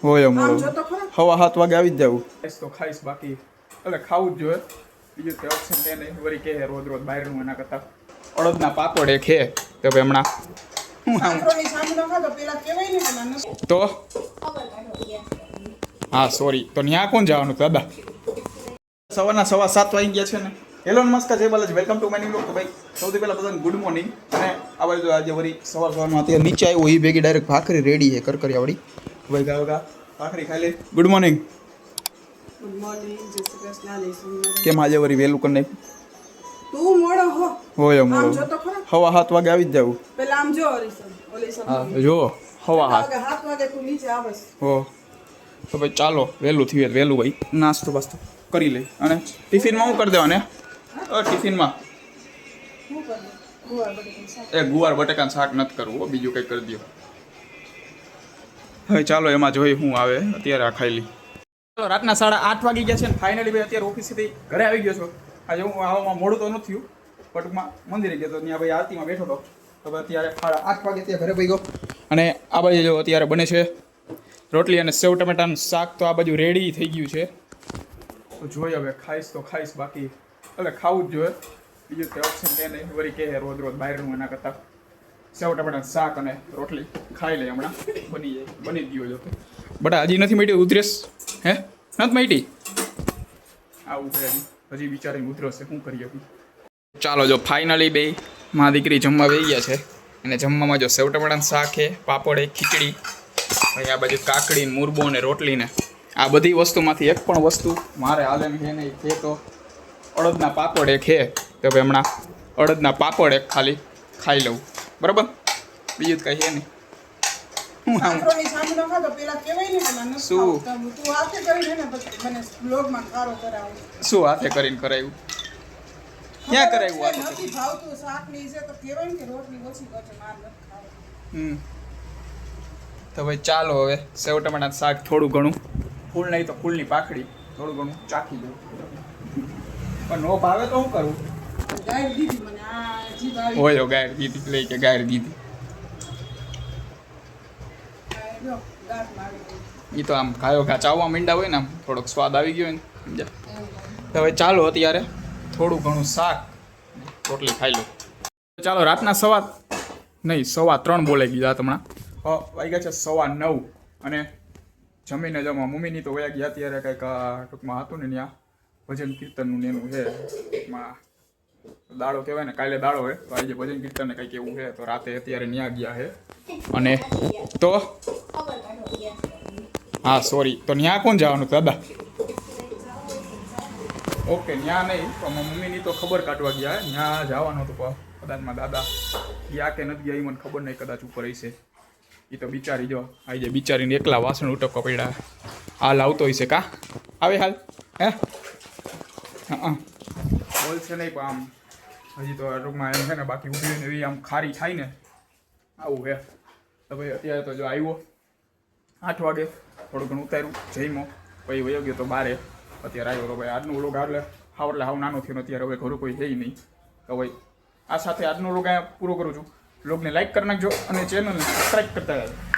હોય મોડો 6:30 વાગે આવી જ જવું તો ખાઈશ બાકી એટલે ખાવું જ જોઈએ બીજું તે ઓપ્શન છે નહીં વળી કે રોજ રોજ બહારનું એના કરતાં અડદના પાપડ એ ખે તો ભાઈ હમણાં તો હા સોરી તો ત્યાં કોણ જવાનું દાદા સવારના 7:15 વાગી ગયા છે ને હેલો નમસ્કાર જય Balaji welcome to my new vlog. તો ભાઈ સૌથી પહેલાં બધાને ગુડ મોર્નિંગ અને આ બાજુ આજે વળી સવારમાં અત્યારે નીચે આવ્યો એ ભેગી ડાયરેક્ટ ભાખરી રેડી છે કરકરિયાવાળી ભાઈ ગા ભાખરી ખાઈ લે. Good morning. ગુડ મોર્નિંગ જય શ્રી કૃષ્ણ. કેમ આજે વળી વહેલું કરી નાખ્યું? તું મોડો હો હોય મોડો 7:30 વાગે આવી જ જવું પેલા આમ જો ઓલી હા જો 7:30 વાગે તું નીચે આવસ હો તો ભાઈ ચાલો વહેલું થયું વહેલું ભાઈ નાસ્તો બાસ્તો કરી લઈ અને ટિફિનમાં શું કરી દેવાને ટિફિનમાં ગુવાર બટેકાનું શાક નથી કરવું બીજું કંઈ કરી દો. હવે ચાલો એમાં જોઈ શું આવે અત્યારે આ ખાઈ લઈ. ચાલો રાતના 8:30 વાગી ગયા છે ને ફાઇનલી ભાઈ અત્યારે ઓફિસથી ઘરે આવી ગયો છું. આજે હું આવવામાં મોડું તો નથી થયું પટમાં મંદિરે ગયો તો ત્યાં ભાઈ આરતીમાં બેઠો હતો તો ભાઈ અત્યારે 8:30 વાગે ત્યાં ઘરે ભાઈ ગયો અને આ બાજુ જો અત્યારે બને છે રોટલી અને સેવ ટમેટાનું શાક તો આ બાજુ રેડી થઈ ગયું છે તો જોઈએ હવે ખાઈશ તો ખાઈશ બાકી એટલે ખાવું જ જોઈએ બીજું તે ઓપ્શન છે નહીં વળી કે રોજ રોજ બહારનું એના કરતાં સેવ ટમેટાનું શાક અને રોટલી ખાઈ લે હમણાં બની જ ગયો જો બટ હજી નથી મટી ઉધરેસ હે નથી મટી આવું છે હજી વિચારીને ઉધરશે શું કરીએ. ચાલો જો ફાઇનલી બે મા દીકરી જમવા બેસી ગયા છે અને જમવામાં જો સેવ ટમેટાનું શાક છે પાપડ ખીચડી ભાઈ આ બાજુ કાકડી મુરબો અને રોટલી ને આ બધી વસ્તુમાંથી એક પણ વસ્તુ મારે હાલે છે નહીં છે તો અડદના પાપડ એક છે તો ભાઈ હમણાં અડદના પાપડ એક ખાલી ખાઈ લઉં બરાબર બીજું કંઈ છે નહીં. શું હાથે કરીને કરાવ્યું ક્યાં કરાવ્યું તો ભાઈ ચાલો હવે સેવ ટમાટા શાક થોડું ઘણું ફૂલ નહીં તો ફૂલની પાખડી થોડું ઘણું ચાખી દઉં પણ નો ભાવે તો શું કરવું હોય ગાયર દીધી લઈ કે ગાયર દીધી એ તો આમ ગાયો ઘા ચાવવા માંડ્યા હોય ને આમ થોડોક સ્વાદ આવી ગયો ને સમજ્યા. તો હવે ચાલો અત્યારે થોડું ઘણું શાક રોટલી ખાઈ લો. ચાલો રાતના 3:15 બોલાઈ ગયા હમણાં વાગ્યા છે 9:15 અને જમીને જમવા મમ્મીની તો વયા ગયા અત્યારે કંઈક ટૂંકમાં હતું ને ત્યાં ભજન કીર્તનનું ને એનું છે ટૂંકમાં દાડો કહેવાય ને કાલે દાડો હોય તો આજે ભજન કીર્તન ને કંઈક એવું છે તો રાતે અત્યારે ત્યાં ગયા છે અને તો હા સોરી તો ત્યાં કોણ જવાનું દાદા? ઓકે ત્યાં નહીં પણ મમ્મીની તો ખબર કાઢવા ગયા ત્યાં જવાનું હતું કદાચમાં દાદા ગયા કે નથી ગયા એ મને ખબર નહીં કદાચ ઉપર હશે એ તો બિચારી જો આજે બિચારીને એકલા વાસણ ઉટકો પડ્યા હાલ આવતો હશે કા આવે હાલ હે હા બોલશે નહીં પણ આમ હજી તો ટૂંકમાં એમ છે ને બાકી ઊભી એવી આમ ખારી થાય ને આવું હે તો ભાઈ અત્યારે તો જો આવ્યો 8 વાગે થોડું ઘણું ઉતાર્યું જઈમો પછી વયો ગયો તો બારે અત્યારે આવ્યો તો ભાઈ આજનું વ્લોગ એટલે હાવ નાનો થયો અત્યારે હવે ઘરું કોઈ છે નહીં તો ભાઈ આ સાથે આજનો વ્લોગ અહીંયા પૂરો કરું છું. વ્લોગને લાઈક કરી નાખજો અને ચેનલને સબસ્ક્રાઈબ કરતા રહેજો.